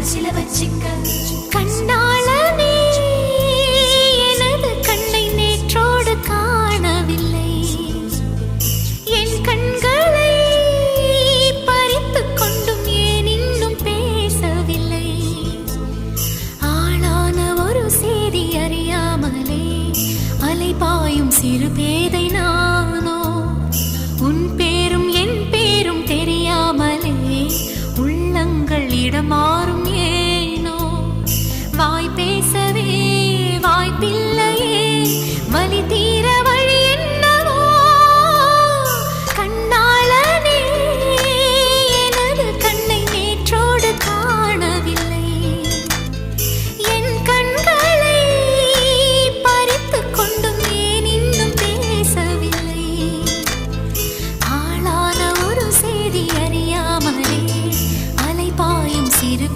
மனசில வச்சிக்க கண்ணாளனே எனது கண்ணை நேற்றோடு காணவில்லை என் கண்களை பறித்துக் கொண்டும் ஏன் இன்னும் பேசவில்லை ஆளான ஒரு செய்தி அறியாமலே அலைபாயும் சிறு பேதை நானோ உன் பேரும் என் பேரும் தெரியாமலே உள்ளங்கள் இடமாறும் ஏனோ வாய் பேசவே வாய்ப்பில்லையே வலி தீர வழி என்னவோ கண்ணாளனே எனது கண்ணை நேற்றோடு காணவில்லை என் கண்களை பறித்துக் கொண்டும் ஏன் இன்னும் பேசவில்லை ஆளான ஒரு செய்தி அறியாமலே அலைபாயும் சிறு